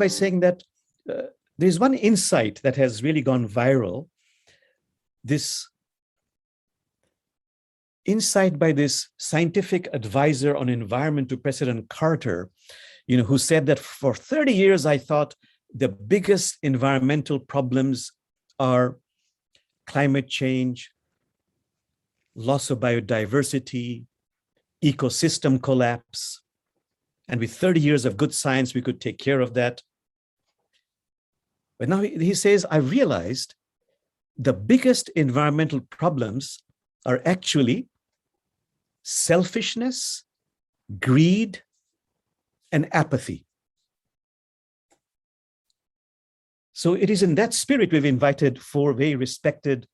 by saying that there's one insight that has really gone viral. This insight by this scientific advisor on environment to President Carter, who said that for 30 years, I thought the biggest environmental problems are climate change, loss of biodiversity, ecosystem collapse. And with 30 years of good science, we could take care of that. But now he says, I realized the biggest environmental problems are actually selfishness, greed, and apathy. So it is in that spirit we've invited 4 very respected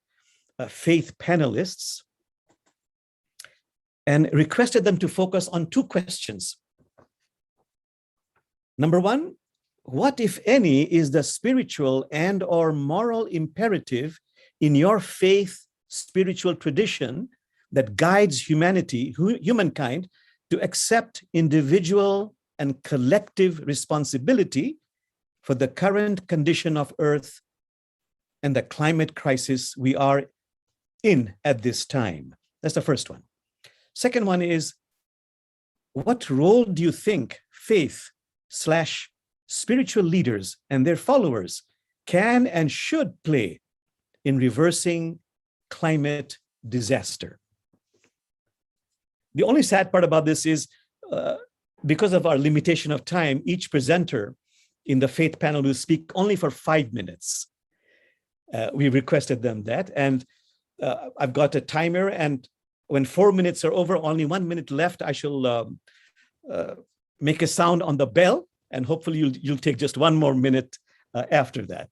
faith panelists and requested them to focus on 2 questions. Number 1, what, if any, is the spiritual and or moral imperative in your faith spiritual tradition that guides humankind to accept individual and collective responsibility for the current condition of Earth and the climate crisis we are in at this time? That's the first one. Second one is, what role do you think faith/spiritual leaders and their followers can and should play in reversing climate disaster? The only sad part about this is because of our limitation of time, each presenter in the faith panel will speak only for 5 minutes. We requested them that, and I've got a timer, and when 4 minutes are over, only 1 minute left, I shall make a sound on the bell, and hopefully you'll take just 1 more minute after that.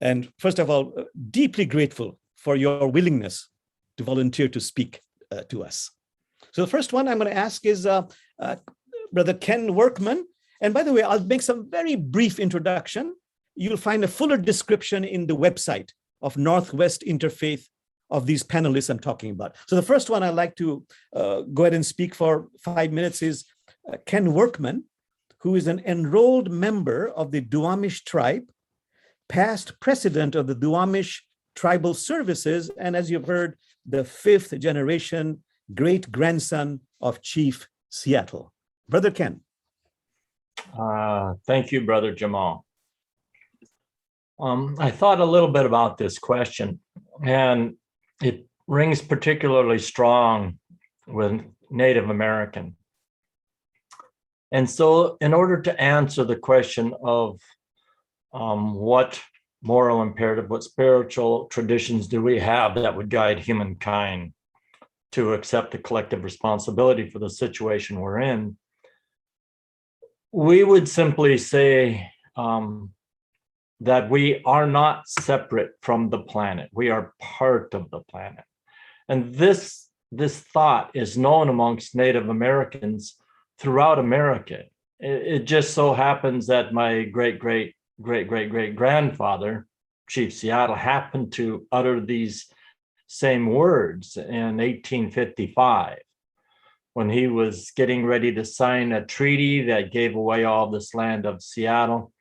And first of all, deeply grateful for your willingness to volunteer to speak to us. So the first one I'm going to ask is Brother Ken Workman. And by the way, I'll make some very brief introduction. You'll find a fuller description in the website of Northwest Interfaith of these panelists I'm talking about. So the first one I'd like to go ahead and speak for 5 minutes is Ken Workman, who is an enrolled member of the Duwamish tribe, past president of the Duwamish tribal services, and as you've heard, the 5th generation great-grandson of Chief Seattle. Brother Ken. Thank you, Brother Jamal. I thought a little bit about this question, and it rings particularly strong with Native American. And so in order to answer the question of what moral imperative, what spiritual traditions do we have that would guide humankind to accept the collective responsibility for the situation we're in, we would simply say that we are not separate from the planet. We are part of the planet. And this thought is known amongst Native Americans throughout America. It just so happens that my great-great-great-great-great-grandfather, Chief Seattle, happened to utter these same words in 1855 when he was getting ready to sign a treaty that gave away all this land of Seattle.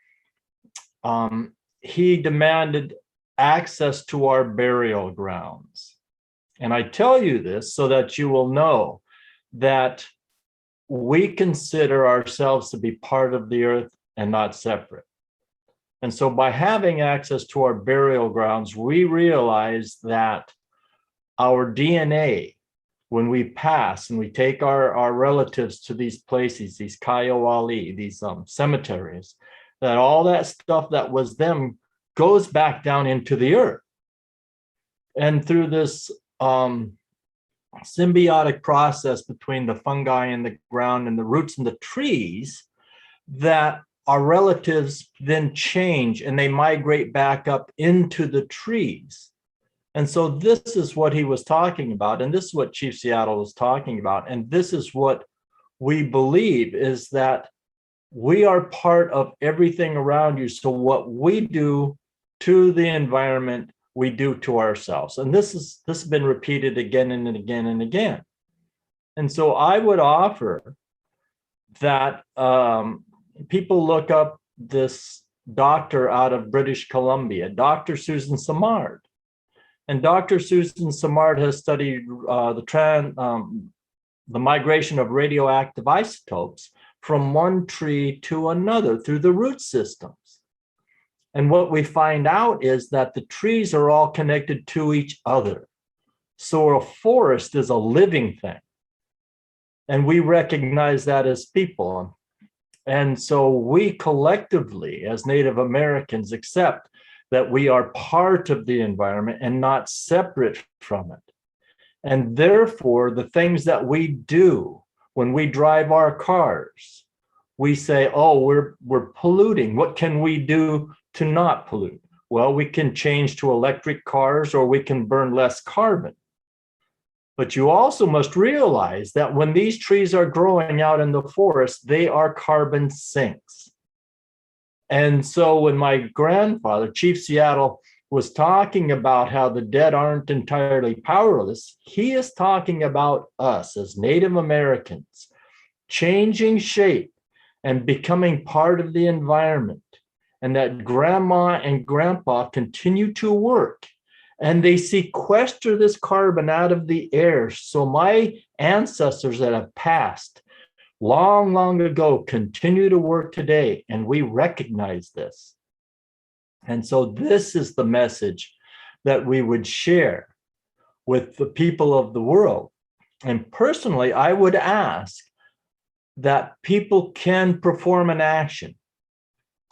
He demanded access to our burial grounds. And I tell you this so that you will know that we consider ourselves to be part of the earth and not separate. And so by having access to our burial grounds, we realize that our DNA, when we pass and we take our relatives to these places, these Kaiowali, these cemeteries, that all that stuff that was them goes back down into the earth. And through this symbiotic process between the fungi and the ground and the roots and the trees, that our relatives then change and they migrate back up into the trees. And so this is what he was talking about, and this is what Chief Seattle was talking about, and this is what we believe, is that we are part of everything around you. So what we do to the environment, we do to ourselves. And this has been repeated again and again and again. And so I would offer that people look up this doctor out of British Columbia, Dr. Susan Simard. And Dr. Susan Simard has studied the migration of radioactive isotopes from one tree to another through the root systems. And what we find out is that the trees are all connected to each other. So a forest is a living thing. And we recognize that as people. And so we collectively, as Native Americans, accept that we are part of the environment and not separate from it. And therefore, the things that we do when we drive our cars, we say, oh, we're polluting. What can we do to not pollute? Well, we can change to electric cars, or we can burn less carbon. But you also must realize that when these trees are growing out in the forest, they are carbon sinks. And so when my grandfather, Chief Seattle, was talking about how the dead aren't entirely powerless, he is talking about us as Native Americans changing shape and becoming part of the environment, and that grandma and grandpa continue to work and they sequester this carbon out of the air. So my ancestors that have passed long, long ago continue to work today, and we recognize this. And so this is the message that we would share with the people of the world. And personally, I would ask that people can perform an action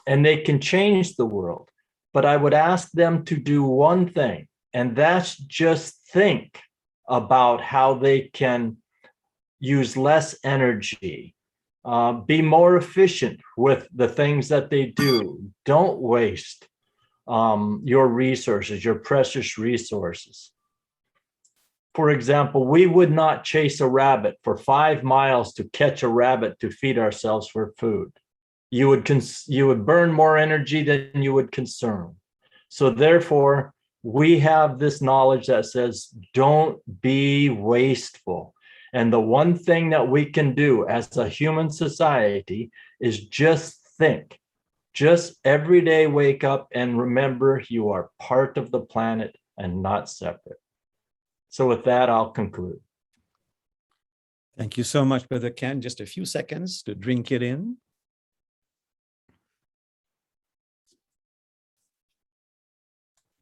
and they can change the world. But I would ask them to do one thing, and that's just think about how they can use less energy, be more efficient with the things that they do. Don't waste your resources, your precious resources. For example, we would not chase a rabbit for 5 miles to catch a rabbit to feed ourselves for food. You would burn more energy than you would consume. So therefore, we have this knowledge that says, don't be wasteful. And the one thing that we can do as a human society is just think. Just every day wake up and remember you are part of the planet and not separate. So with that, I'll conclude. Thank you so much, Brother Ken. Just a few seconds to drink it in.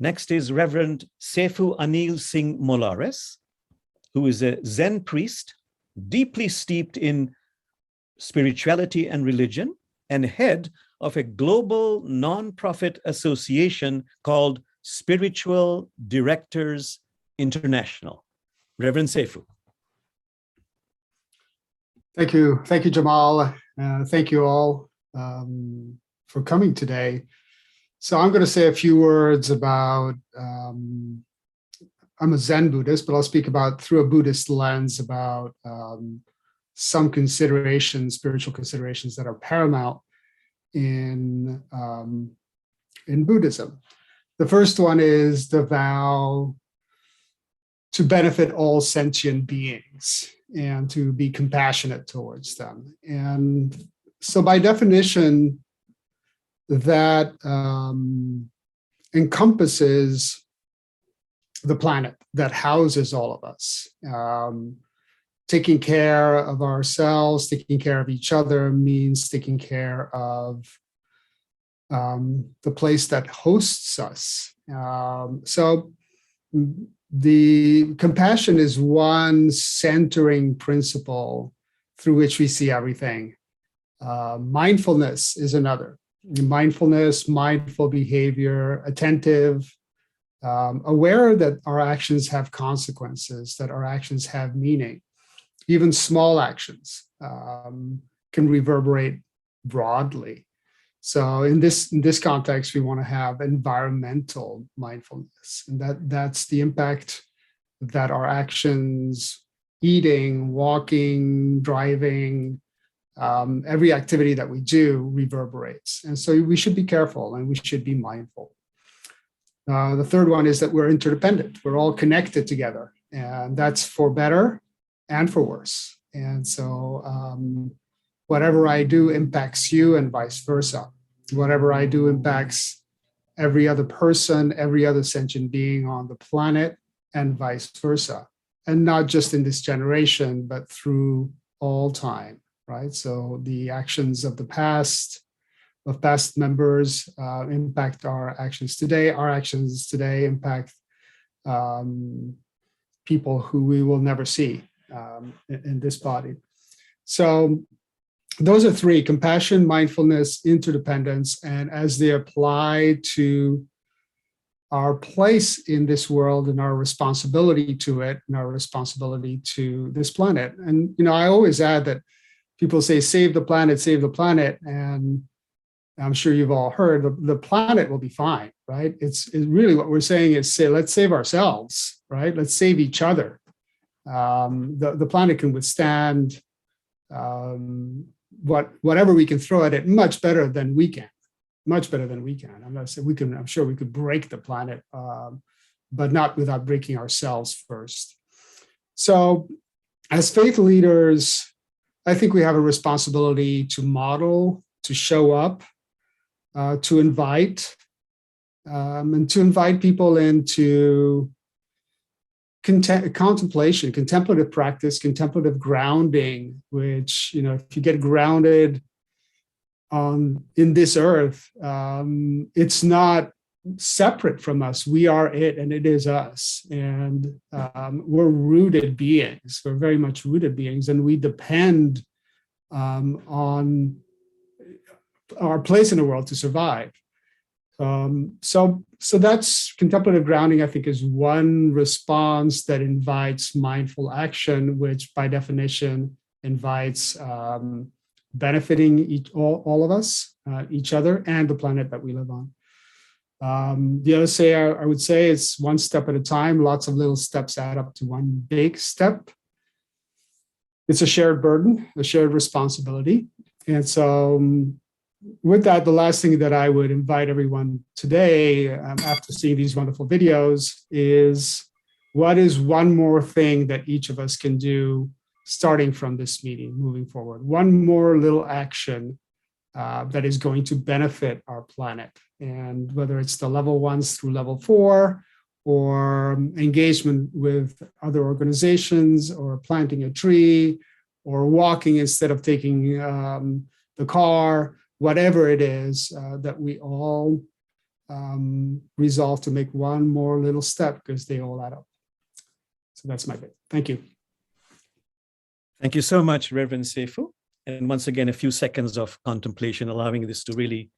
Next is Reverend SeiFu Anil Singh-Molares, who is a Zen priest, deeply steeped in spirituality and religion, and head of a global nonprofit association called Spiritual Directors International. Reverend SeiFu. Thank you, Jamal. Thank you all for coming today. So I'm going to say a few words about, I'm a Zen Buddhist, but I'll speak about through a Buddhist lens about some considerations, spiritual considerations that are paramount in Buddhism. The first one is the vow to benefit all sentient beings and to be compassionate towards them. And so by definition, that encompasses the planet that houses all of us. Taking care of ourselves, taking care of each other means taking care of the place that hosts us. So the compassion is one centering principle through which we see everything. Mindfulness is another. Mindfulness, mindful behavior, attentive, aware that our actions have consequences, that our actions have meaning. Even small actions can reverberate broadly. So in this context, we want to have environmental mindfulness, and that's the impact that our actions, eating, walking, driving, every activity that we do reverberates. And so we should be careful and we should be mindful. The third one is that we're interdependent. We're all connected together, and that's for better and for worse. And so whatever I do impacts you and vice versa. Whatever I do impacts every other person, every other sentient being on the planet, and vice versa. And not just in this generation, but through all time, right? So the actions of the past, of past members, impact our actions today. Our actions today impact people who we will never see in this body. So those are three: compassion, mindfulness, interdependence. And as they apply to our place in this world and our responsibility to it and our responsibility to this planet. And, I always add that people say, save the planet, save the planet. And I'm sure you've all heard the planet will be fine, right? It's really what we're saying is, say, let's save ourselves, right? Let's save each other. The planet can withstand whatever we can throw at it much better than we can. Much better than we can. I'm not saying we can. I'm sure we could break the planet, but not without breaking ourselves first. So, as faith leaders, I think we have a responsibility to model, to show up, to invite, and to invite people into contemplation, contemplative practice, contemplative grounding. Which, if you get grounded in this earth, it's not separate from us. We are it, and it is us. And we're rooted beings. We're very much rooted beings, and we depend on our place in the world to survive. So that's contemplative grounding. I think is one response that invites mindful action, which by definition invites benefiting all of us, each other, and the planet that we live on. The other say I would say it's one step at a time. Lots of little steps add up to one big step. It's a shared burden, a shared responsibility. And so with that, the last thing that I would invite everyone today, after seeing these wonderful videos, is what is one more thing that each of us can do starting from this meeting, moving forward. One more little action that is going to benefit our planet. And whether it's the level 1s through level 4, or engagement with other organizations, or planting a tree, or walking instead of taking the car, whatever it is, that we all resolve to make one more little step, because they all add up. So that's my bit. Thank you. Thank you so much, Reverend SeiFu. And once again, a few seconds of contemplation, allowing this to really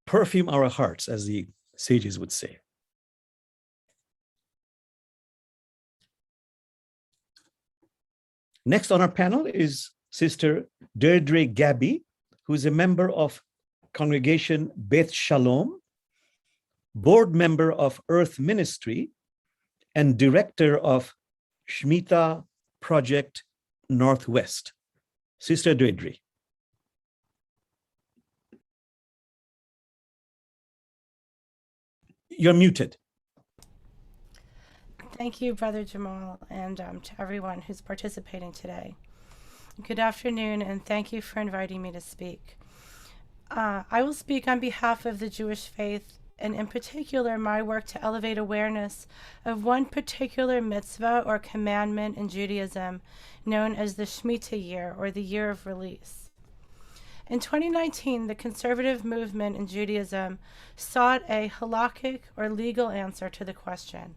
perfume our hearts, as the sages would say. Next on our panel is Sister Deirdre Gabbay, who is a member of Congregation Beth Shalom, board member of Earth Ministry, and director of Shmita Project Northwest. Sister Deirdre. You're muted. Thank you, Brother Jamal, and to everyone who's participating today. Good afternoon, and thank you for inviting me to speak. I will speak on behalf of the Jewish faith, and in particular, my work to elevate awareness of one particular mitzvah or commandment in Judaism known as the Shemitah year, or the year of release. In 2019, the conservative movement in Judaism sought a halakhic or legal answer to the question: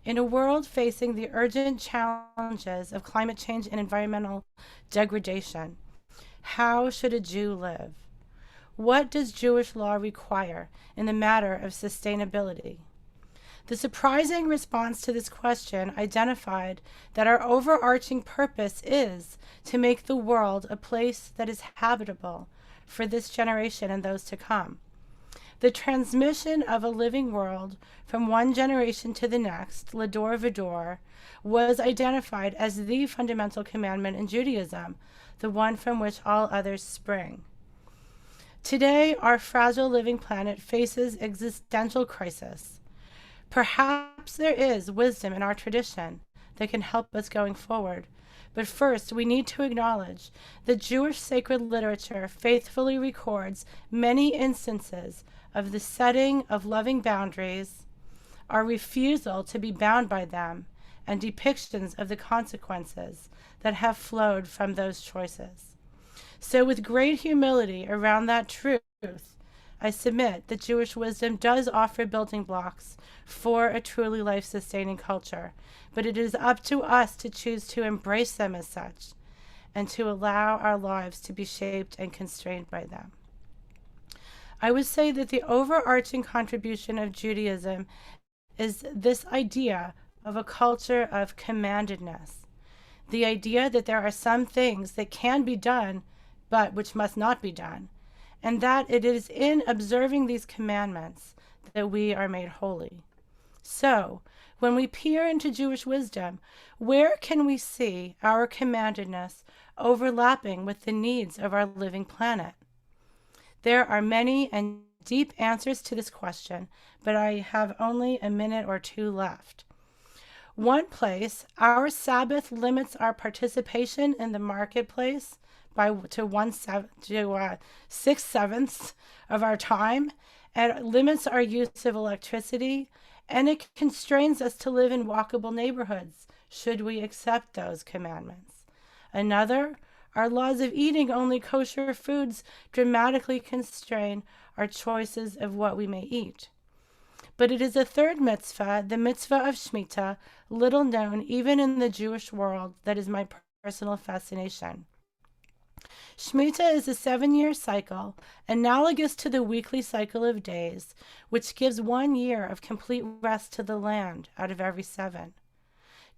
in a world facing the urgent challenges of climate change and environmental degradation, how should a Jew live? What does Jewish law require in the matter of sustainability? The surprising response to this question identified that our overarching purpose is to make the world a place that is habitable for this generation and those to come. The transmission of a living world from one generation to the next, Lador Vador, was identified as the fundamental commandment in Judaism, the one from which all others spring. Today, our fragile living planet faces existential crisis. Perhaps there is wisdom in our tradition that can help us going forward, But first, we need to acknowledge that Jewish sacred literature faithfully records many instances of the setting of loving boundaries, our refusal to be bound by them, and depictions of the consequences that have flowed from those choices. So with great humility around that truth, I submit that Jewish wisdom does offer building blocks for a truly life-sustaining culture, but it is up to us to choose to embrace them as such and to allow our lives to be shaped and constrained by them. I would say that the overarching contribution of Judaism is this idea of a culture of commandedness, the idea that there are some things that can be done, but which must not be done, and that it is in observing these commandments that we are made holy. So, when we peer into Jewish wisdom, where can we see our commandedness overlapping with the needs of our living planet? There are many and deep answers to this question, but I have only a minute or two left. One place, our Sabbath limits our participation in the marketplace to 6/7 of our time, and it limits our use of electricity, and it constrains us to live in walkable neighborhoods, should we accept those commandments. Another, our laws of eating only kosher foods dramatically constrain our choices of what we may eat. But it is a third mitzvah, the Mitzvah of Shemitah, little known even in the Jewish world, that is my personal fascination. Shmita is a 7-year cycle, analogous to the weekly cycle of days, which gives 1 year of complete rest to the land out of every 7.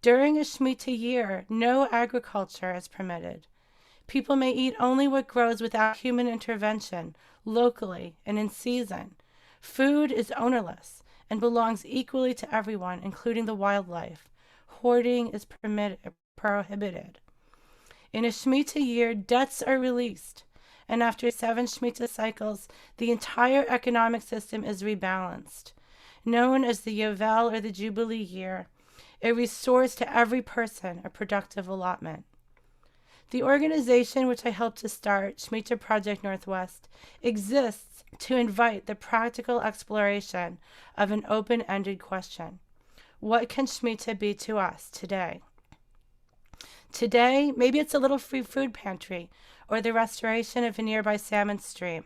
During a Shemitah year, no agriculture is permitted. People may eat only what grows without human intervention, locally and in season. Food is ownerless and belongs equally to everyone, including the wildlife. Hoarding is prohibited. In a Shemitah year, debts are released, and after 7 Shemitah cycles, the entire economic system is rebalanced. Known as the Yovel or the Jubilee year, it restores to every person a productive allotment. The organization which I helped to start, Shemitah Project Northwest, exists to invite the practical exploration of an open-ended question. What can Shemitah be to us today? Today, maybe it's a little free food pantry or the restoration of a nearby salmon stream.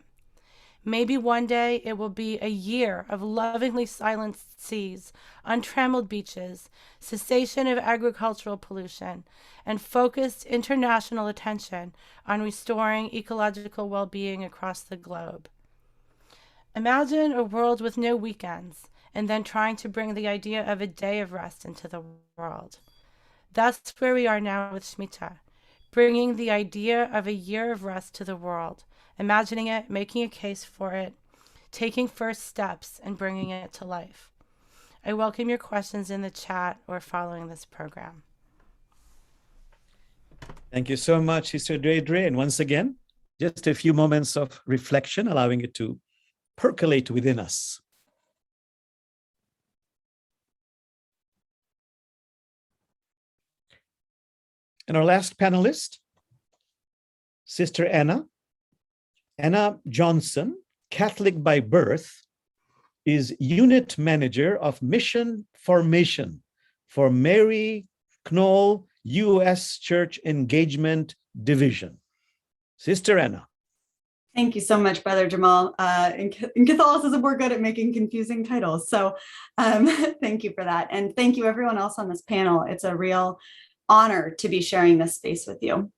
Maybe one day it will be a year of lovingly silenced seas, untrammeled beaches, cessation of agricultural pollution, and focused international attention on restoring ecological well-being across the globe. Imagine a world with no weekends, and then trying to bring the idea of a day of rest into the world. That's where we are now with Shemitah, bringing the idea of a year of rest to the world, imagining it, making a case for it, taking first steps, and bringing it to life. I welcome your questions in the chat or following this program. Thank you so much, Sister Deirdre. And once again, just a few moments of reflection, allowing it to percolate within us. And our last panelist, Sister Anna Johnson, Catholic by birth, is Unit Manager of Mission Formation for Maryknoll U.S. Church Engagement Division. Sister Anna. Thank you so much, Brother Jamal. In Catholicism, we're good at making confusing titles. So thank you for that. And thank you everyone else on this panel. It's a real honor to be sharing this space with you.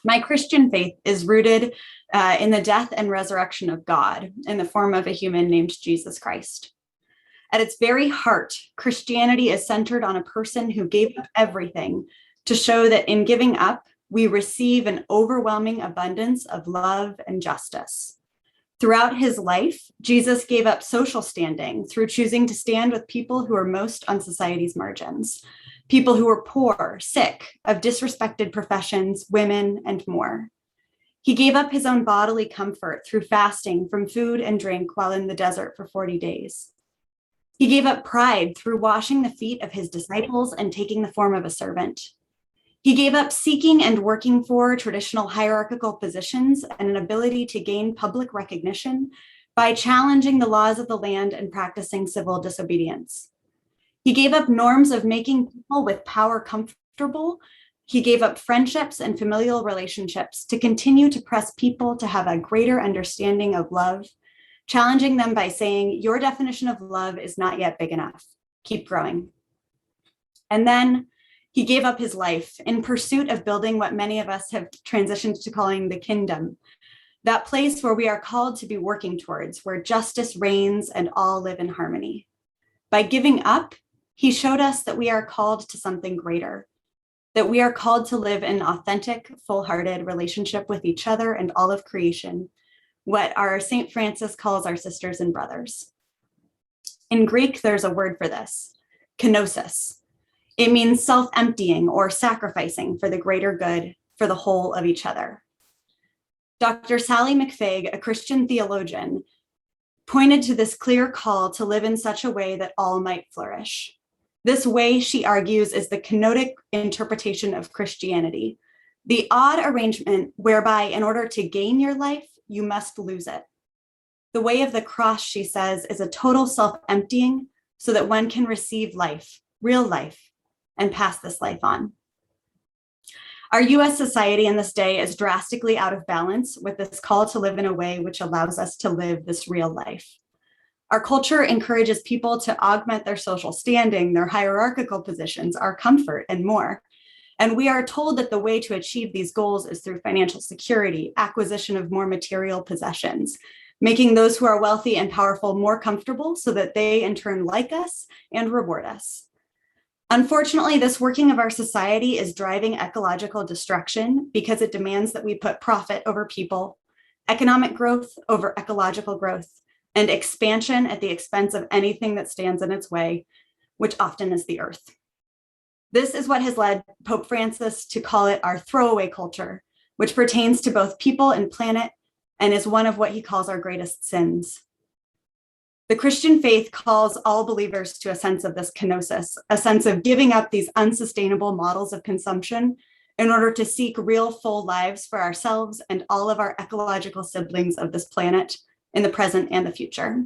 My Christian faith is rooted in the death and resurrection of God in the form of a human named Jesus Christ. At its very heart, Christianity is centered on a person who gave up everything to show that in giving up, we receive an overwhelming abundance of love and justice. Throughout his life, Jesus gave up social standing through choosing to stand with people who are most on society's margins, people who were poor, sick, of disrespected professions, women, and more. He gave up his own bodily comfort through fasting from food and drink while in the desert for 40 days. He gave up pride through washing the feet of his disciples and taking the form of a servant. He gave up seeking and working for traditional hierarchical positions and an ability to gain public recognition by challenging the laws of the land and practicing civil disobedience. He gave up norms of making people with power comfortable. He gave up friendships and familial relationships to continue to press people to have a greater understanding of love, challenging them by saying, your definition of love is not yet big enough. Keep growing. And then he gave up his life in pursuit of building what many of us have transitioned to calling the kingdom, that place where we are called to be working towards, where justice reigns and all live in harmony. By giving up, he showed us that we are called to something greater, that we are called to live in authentic, full-hearted relationship with each other and all of creation, what our St. Francis calls our sisters and brothers. In Greek, there's a word for this, kenosis. It means self-emptying or sacrificing for the greater good, for the whole of each other. Dr. Sally McFaig, a Christian theologian, pointed to this clear call to live in such a way that all might flourish. This way, she argues, is the kenotic interpretation of Christianity, the odd arrangement whereby in order to gain your life, you must lose it. The way of the cross, she says, is a total self-emptying so that one can receive life, real life, and pass this life on. Our US society in this day is drastically out of balance with this call to live in a way which allows us to live this real life. Our culture encourages people to augment their social standing, their hierarchical positions, our comfort, and more. And we are told that the way to achieve these goals is through financial security, acquisition of more material possessions, making those who are wealthy and powerful more comfortable so that they in turn like us and reward us. Unfortunately, this working of our society is driving ecological destruction because it demands that we put profit over people, economic growth over ecological growth, and expansion at the expense of anything that stands in its way, which often is the earth. This is what has led Pope Francis to call it our throwaway culture, which pertains to both people and planet and is one of what he calls our greatest sins. The Christian faith calls all believers to a sense of this kenosis, a sense of giving up these unsustainable models of consumption in order to seek real full lives for ourselves and all of our ecological siblings of this planet in the present and the future.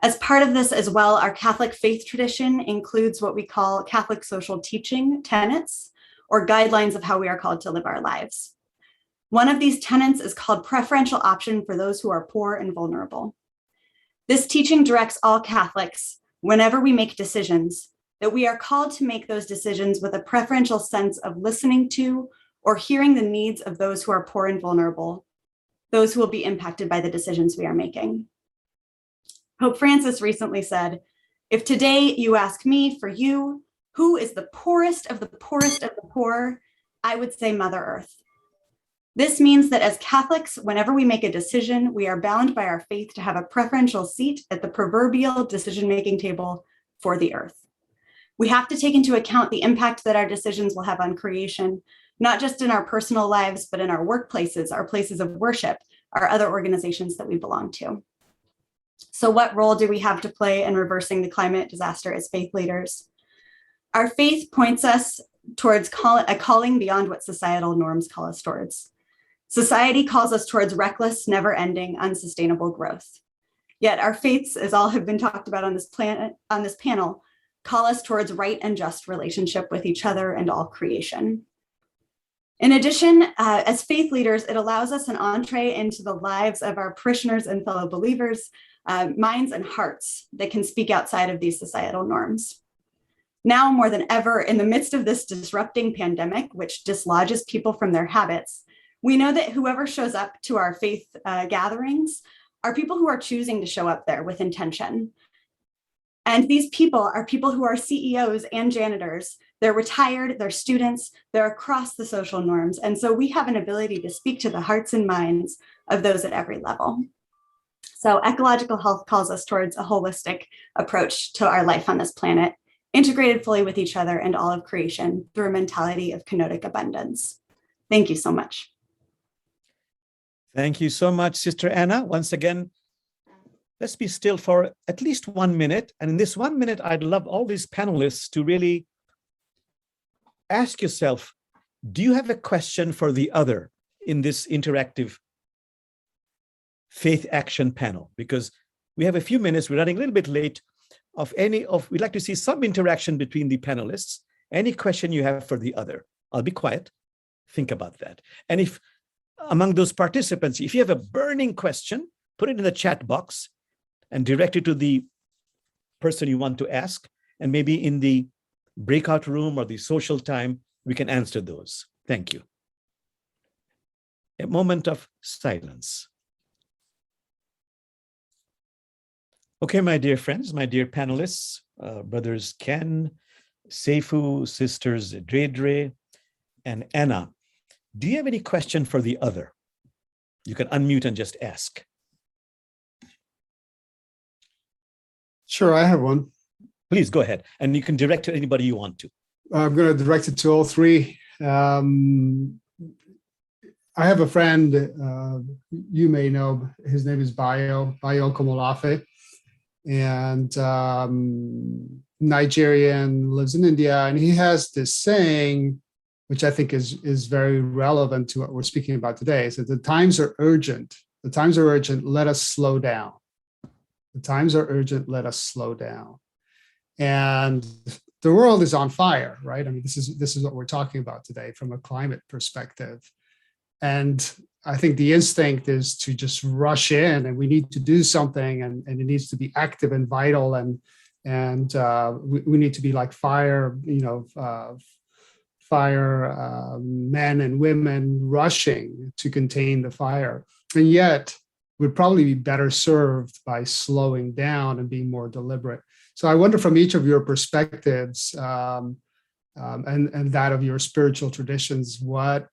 As part of this as well, our Catholic faith tradition includes what we call Catholic social teaching tenets, or guidelines of how we are called to live our lives. One of these tenets is called preferential option for those who are poor and vulnerable. This teaching directs all Catholics, whenever we make decisions, that we are called to make those decisions with a preferential sense of listening to or hearing the needs of those who are poor and vulnerable, those who will be impacted by the decisions we are making. Pope Francis recently said, if today you ask me for you, who is the poorest of the poorest of the poor, I would say Mother Earth. This means that as Catholics, whenever we make a decision, we are bound by our faith to have a preferential seat at the proverbial decision-making table for the earth. We have to take into account the impact that our decisions will have on creation, not just in our personal lives, but in our workplaces, our places of worship, our other organizations that we belong to. So what role do we have to play in reversing the climate disaster as faith leaders? Our faith points us towards a calling beyond what societal norms call us towards. Society calls us towards reckless, never-ending, unsustainable growth. Yet our faiths, as all have been talked about on this panel, call us towards right and just relationship with each other and all creation. In addition, as faith leaders, it allows us an entree into the lives of our parishioners and fellow believers, minds and hearts that can speak outside of these societal norms. Now more than ever, in the midst of this disrupting pandemic, which dislodges people from their habits, we know that whoever shows up to our faith gatherings are people who are choosing to show up there with intention. And these people are people who are CEOs and janitors. They're retired, they're students, they're across the social norms. And so we have an ability to speak to the hearts and minds of those at every level. So ecological health calls us towards a holistic approach to our life on this planet, integrated fully with each other and all of creation through a mentality of kenotic abundance. Thank you so much. Thank you so much, Sister Anna. Once again, let's be still for at least 1 minute. And in this 1 minute, I'd love all these panelists to really ask yourself, do you have a question for the other in this interactive faith action panel? Because we have a few minutes, we're running a little bit late. We'd like to see some interaction between the panelists. Any question you have for the other, I'll be quiet. Think about that. And if among those participants, if you have a burning question, put it in the chat box and direct it to the person you want to ask. And maybe in the breakout room or the social time, we can answer those. Thank you. A moment of silence. Okay, my dear friends, my dear panelists, brothers Ken, SeiFu, sisters Deirdre, and Anna, do you have any question for the other? You can unmute and just ask. Sure, I have one. Please go ahead. And you can direct to anybody you want to. I'm going to direct it to all three. I have a friend, you may know, his name is Bayo Komolafe, and Nigerian, lives in India, and he has this saying, which I think is very relevant to what we're speaking about today. So the times are urgent. The times are urgent. Let us slow down. The times are urgent. Let us slow down. And the world is on fire, right? I mean, this is what we're talking about today from a climate perspective. And I think the instinct is to just rush in, and we need to do something, and it needs to be active and vital, and we need to be like fire, men and women rushing to contain the fire. And yet we'd probably be better served by slowing down and being more deliberate. So I wonder, from each of your perspectives and that of your spiritual traditions,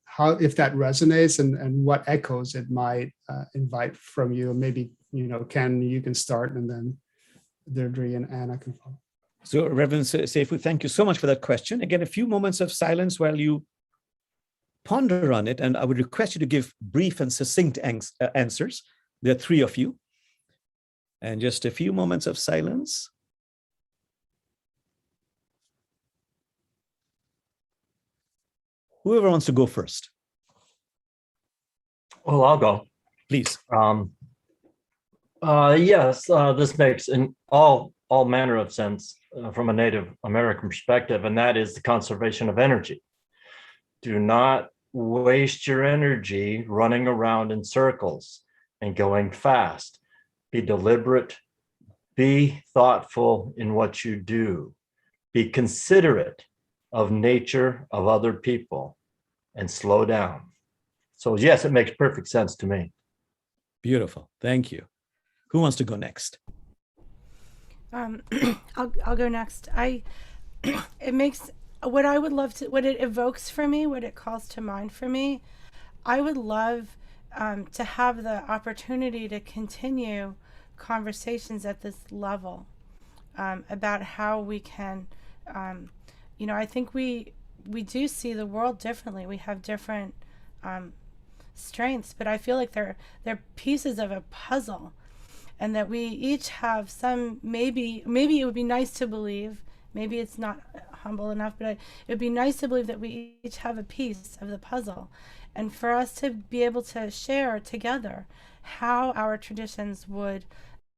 how if that resonates, and what echoes it might invite from you. Maybe, Ken, you can start, and then Deirdre and Anna can follow. So, Reverend SeiFu, thank you so much for that question. Again, a few moments of silence while you ponder on it, and I would request you to give brief and succinct answers. There are three of you. And just a few moments of silence. Whoever wants to go first. Well, I'll go. Please. Yes, this makes all manner of sense from a Native American perspective, and that is the conservation of energy. Do not waste your energy running around in circles and going fast. Be deliberate, be thoughtful in what you do, be considerate of nature, of other people, and slow down. So yes, it makes perfect sense to me. Beautiful, thank you. Who wants to go next? I'll go next. It makes what I would love to, what it evokes for me, what it calls to mind for me. I would love to have the opportunity to continue conversations at this level about how we can, I think we do see the world differently. We have different strengths, but I feel like they're pieces of a puzzle, and that we each have some, maybe it would be nice to believe, maybe it's not humble enough, but it would be nice to believe that we each have a piece of the puzzle, and for us to be able to share together how our traditions would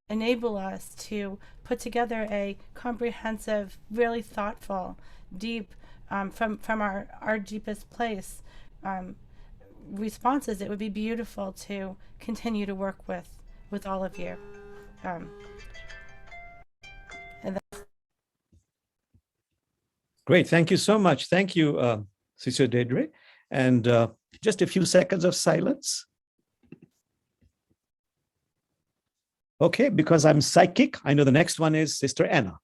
enable us to put together a comprehensive, really thoughtful, deep, from our deepest place responses. It would be beautiful to continue to work with all of you. Great, thank you so much. Thank you, Sister Deirdre. And just a few seconds of silence. Okay, because I'm psychic, I know the next one is Sister Anna.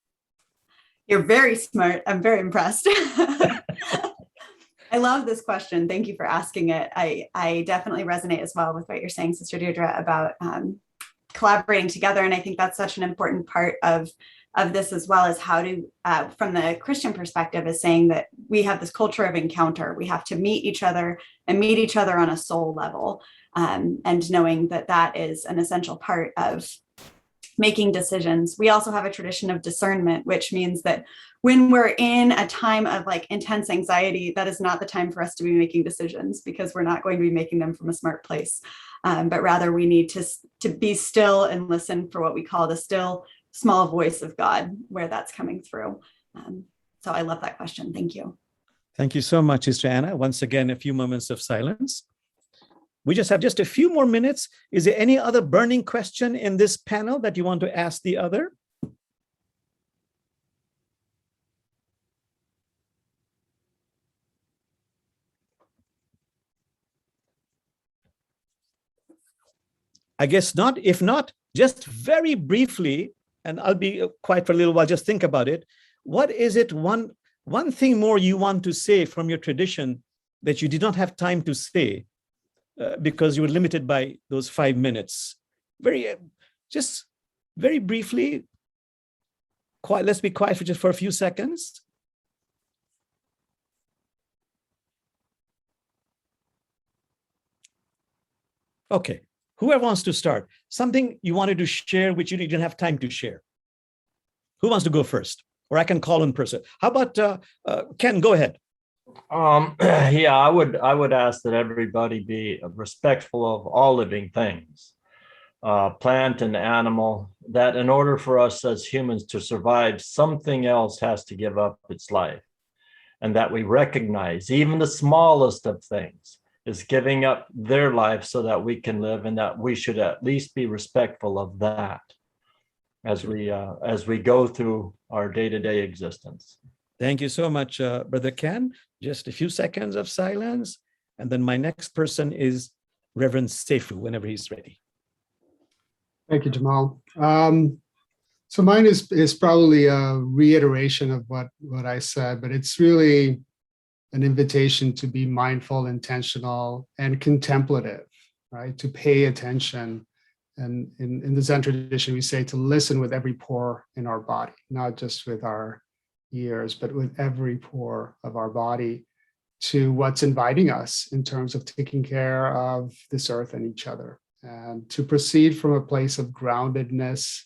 You're very smart. I'm very impressed. I love this question. Thank you for asking it. I definitely resonate as well with what you're saying, Sister Deirdre, about collaborating together. And I think that's such an important part of this, as well as how to, from the Christian perspective, is saying that we have this culture of encounter. We have to meet each other and meet each other on a soul level, and knowing that that is an essential part of making decisions. We also have a tradition of discernment, which means that when we're in a time of like intense anxiety, that is not the time for us to be making decisions, because we're not going to be making them from a smart place. But rather we need to be still and listen for what we call the still small voice of God, where that's coming through. So I love that question. Thank you. Thank you so much, Sister Anna. Once again, a few moments of silence. We just have just a few more minutes. Is there any other burning question in this panel that you want to ask the other? I guess not. If not, just very briefly, and I'll be quiet for a little while, just think about it. What is it, one thing more you want to say from your tradition that you did not have time to say because you were limited by those 5 minutes? Just very briefly, quiet. Let's be quiet for a few seconds. Okay. Whoever wants to start, something you wanted to share which you didn't have time to share. Who wants to go first? Or I can call in person. How about Ken? Go ahead. Yeah, I would ask that everybody be respectful of all living things, plant and animal. That in order for us as humans to survive, something else has to give up its life, and that we recognize even the smallest of things is giving up their life so that we can live, and that we should at least be respectful of that as we go through our day-to-day existence. Thank you so much, Brother Ken. Just a few seconds of silence. And then my next person is Reverend SeiFu, whenever he's ready. Thank you, Jamal. So mine is probably a reiteration of what I said, but it's really an invitation to be mindful, intentional, and contemplative, right? To pay attention. And in the Zen tradition, we say to listen with every pore in our body, not just with our ears, but with every pore of our body, to what's inviting us in terms of taking care of this earth and each other, and to proceed from a place of groundedness,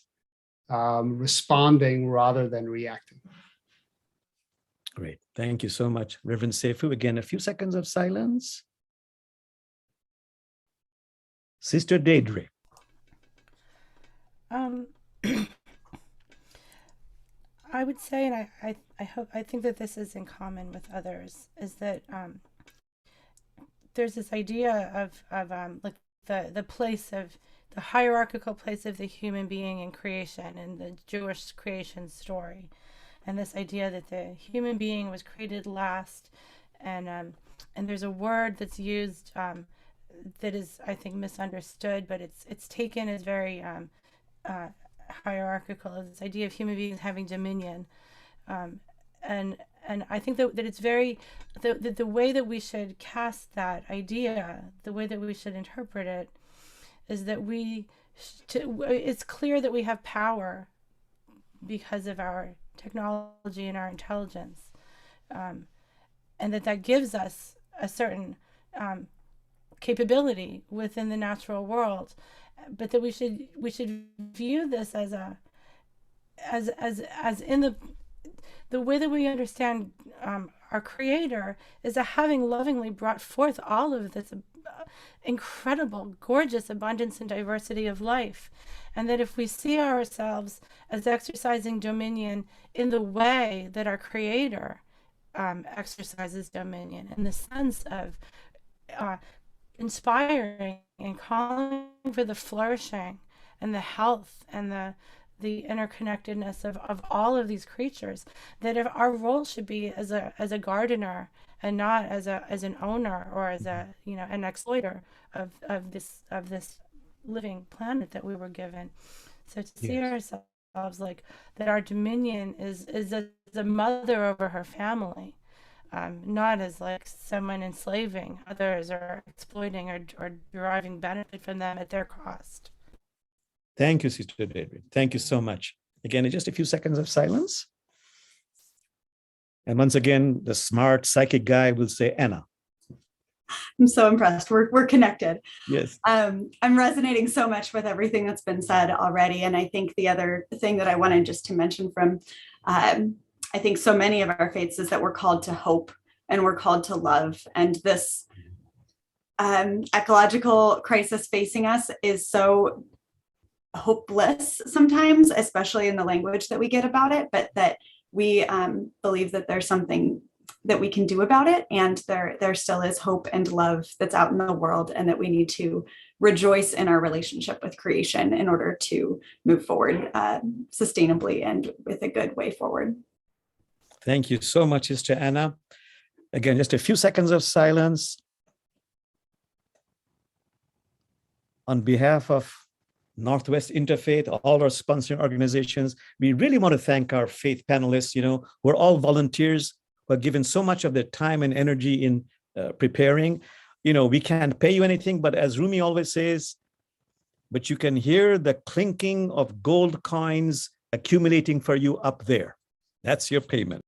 responding rather than reacting. Great. Thank you so much, Reverend SeiFu. Again, a few seconds of silence. Sister Deirdre. I would say, and I think that this is in common with others, is that there's this idea of like the place of the hierarchical place of the human being in creation and the Jewish creation story, and this idea that the human being was created last, and there's a word that's used that is, I think, misunderstood, but it's taken as very hierarchical, this idea of human beings having dominion, and I think that it's very the way that we should cast that idea, the way that we should interpret it, is that it's clear that we have power because of our technology and our intelligence, and that gives us a certain capability within the natural world, but that we should view this as in the way that we understand our Creator is a having lovingly brought forth all of this incredible, gorgeous abundance and diversity of life, and that if we see ourselves as exercising dominion in the way that our Creator exercises dominion, in the sense of inspiring and calling for the flourishing and the health and the interconnectedness of all of these creatures, that if our role should be as a gardener and not as an owner or as an exploiter of this living planet that we were given. So to see ourselves like that, our dominion is as a mother over her family, not as like someone enslaving others or exploiting or deriving benefit from them at their cost. Thank you, Sister Deirdre. Thank you so much. Again, in just a few seconds of silence. And once again, the smart psychic guy will say, Anna. I'm so impressed. We're connected. Yes. I'm resonating so much with everything that's been said already. And I think the other thing that I wanted just to mention from, I think so many of our faiths is that we're called to hope and we're called to love. And this ecological crisis facing us is so hopeless sometimes, especially in the language that we get about it, but that we believe that there's something that we can do about it, and there still is hope and love that's out in the world, and that we need to rejoice in our relationship with creation in order to move forward sustainably and with a good way forward. Thank you so much, Sister Anna. Again, just a few seconds of silence. On behalf of Northwest Interfaith, all our sponsoring organizations, we really want to thank our faith panelists, who are all volunteers who have given so much of their time and energy in preparing. We can't pay you anything, but as Rumi always says, but you can hear the clinking of gold coins accumulating for you up there. That's your payment.